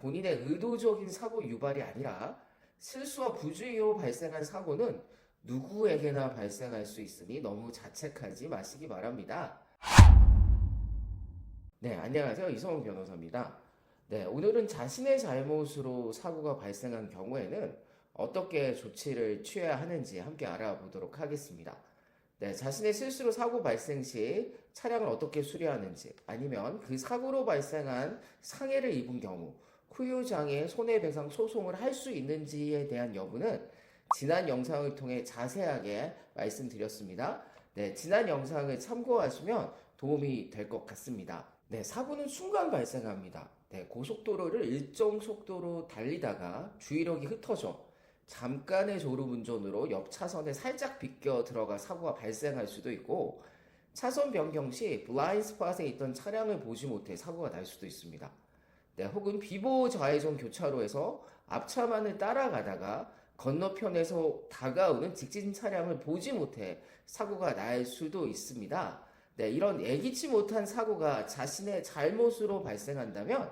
본인의 의도적인 사고 유발이 아니라 실수와 부주의로 발생한 사고는 누구에게나 발생할 수 있으니 너무 자책하지 마시기 바랍니다. 네, 안녕하세요. 이성훈 변호사입니다. 네, 오늘은 자신의 잘못으로 사고가 발생한 경우에는 어떻게 조치를 취해야 하는지 함께 알아보도록 하겠습니다. 네, 자신의 실수로 사고 발생 시 차량을 어떻게 수리하는지, 아니면 그 사고로 발생한 상해를 입은 경우 후유장애 손해배상 소송을 할 수 있는지에 대한 여부는 지난 영상을 통해 자세하게 말씀드렸습니다. 네, 지난 영상을 참고하시면 도움이 될 것 같습니다. 네, 사고는 순간 발생합니다. 네, 고속도로를 일정 속도로 달리다가 주의력이 흩어져 잠깐의 졸음운전으로 옆 차선에 살짝 비껴 들어가 사고가 발생할 수도 있고, 차선 변경 시 블라인드 스팟에 있던 차량을 보지 못해 사고가 날 수도 있습니다. 네, 혹은 비보호 좌회전 교차로에서 앞차만을 따라가다가 건너편에서 다가오는 직진 차량을 보지 못해 사고가 날 수도 있습니다. 네, 이런 예기치 못한 사고가 자신의 잘못으로 발생한다면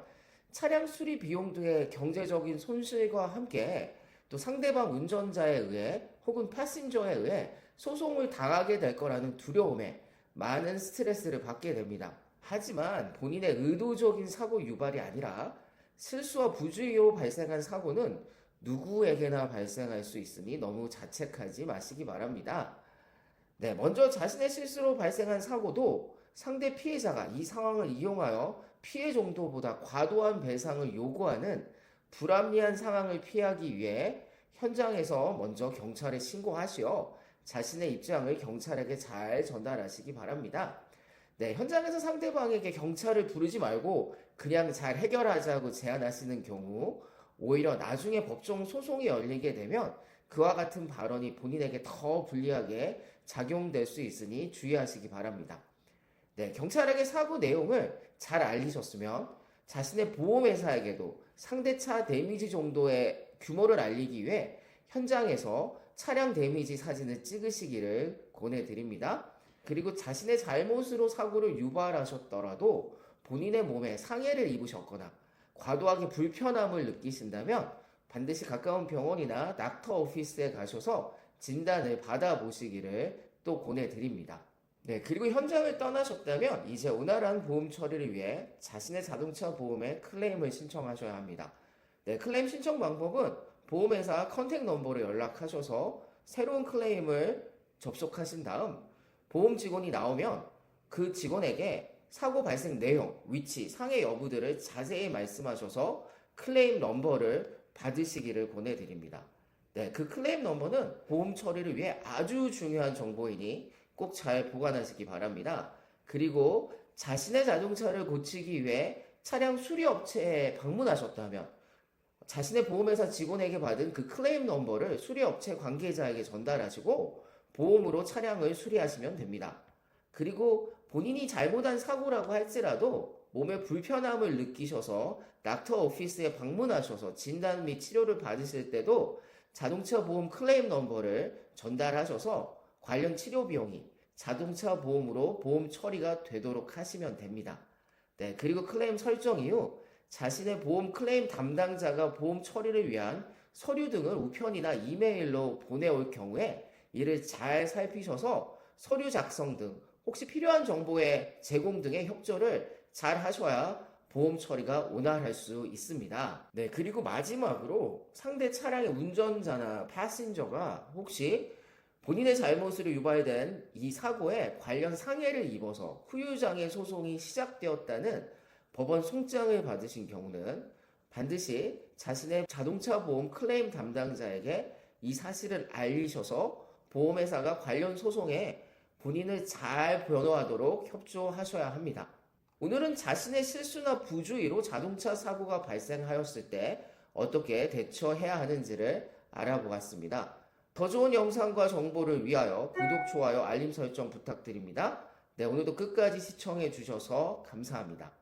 차량 수리 비용 등의 경제적인 손실과 함께 또 상대방 운전자에 의해 혹은 패신저에 의해 소송을 당하게 될 거라는 두려움에 많은 스트레스를 받게 됩니다. 하지만 본인의 의도적인 사고 유발이 아니라 실수와 부주의로 발생한 사고는 누구에게나 발생할 수 있으니 너무 자책하지 마시기 바랍니다. 네, 먼저 자신의 실수로 발생한 사고도 상대 피해자가 이 상황을 이용하여 피해 정도보다 과도한 배상을 요구하는 불합리한 상황을 피하기 위해 현장에서 먼저 경찰에 신고하시어 자신의 입장을 경찰에게 잘 전달하시기 바랍니다. 네, 현장에서 상대방에게 경찰을 부르지 말고 그냥 잘 해결하자고 제안하시는 경우 오히려 나중에 법정 소송이 열리게 되면 그와 같은 발언이 본인에게 더 불리하게 작용될 수 있으니 주의하시기 바랍니다. 네, 경찰에게 사고 내용을 잘 알리셨으면 자신의 보험회사에게도 상대차 데미지 정도의 규모를 알리기 위해 현장에서 차량 데미지 사진을 찍으시기를 권해드립니다. 그리고 자신의 잘못으로 사고를 유발하셨더라도 본인의 몸에 상해를 입으셨거나 과도하게 불편함을 느끼신다면 반드시 가까운 병원이나 닥터 오피스에 가셔서 진단을 받아보시기를 또 권해드립니다. 네, 그리고 현장을 떠나셨다면 이제 원활한 보험 처리를 위해 자신의 자동차 보험에 클레임을 신청하셔야 합니다. 네, 클레임 신청 방법은 보험회사 컨택 넘버로 연락하셔서 새로운 클레임을 접속하신 다음 보험 직원이 나오면 그 직원에게 사고 발생 내용, 위치, 상해 여부들을 자세히 말씀하셔서 클레임 넘버를 받으시기를 권해드립니다. 네, 그 클레임 넘버는 보험 처리를 위해 아주 중요한 정보이니 꼭 잘 보관하시기 바랍니다. 그리고 자신의 자동차를 고치기 위해 차량 수리업체에 방문하셨다면 자신의 보험회사 직원에게 받은 그 클레임 넘버를 수리업체 관계자에게 전달하시고 보험으로 차량을 수리하시면 됩니다. 그리고 본인이 잘못한 사고라고 할지라도 몸에 불편함을 느끼셔서 닥터 오피스에 방문하셔서 진단 및 치료를 받으실 때도 자동차 보험 클레임 넘버를 전달하셔서 관련 치료 비용이 자동차 보험으로 보험 처리가 되도록 하시면 됩니다. 네, 그리고 클레임 설정 이후 자신의 보험 클레임 담당자가 보험 처리를 위한 서류 등을 우편이나 이메일로 보내올 경우에 이를 잘 살피셔서 서류 작성 등 혹시 필요한 정보의 제공 등의 협조를 잘 하셔야 보험 처리가 원활할 수 있습니다. 네, 그리고 마지막으로 상대 차량의 운전자나 패신저가 혹시 본인의 잘못으로 유발된 이 사고에 관련 상해를 입어서 후유장애 소송이 시작되었다는 법원 송장을 받으신 경우는 반드시 자신의 자동차 보험 클레임 담당자에게 이 사실을 알리셔서 보험회사가 관련 소송에 본인을 잘 변호하도록 협조하셔야 합니다. 오늘은 자신의 실수나 부주의로 자동차 사고가 발생하였을 때 어떻게 대처해야 하는지를 알아보았습니다. 더 좋은 영상과 정보를 위하여 구독, 좋아요, 알림 설정 부탁드립니다. 네, 오늘도 끝까지 시청해 주셔서 감사합니다.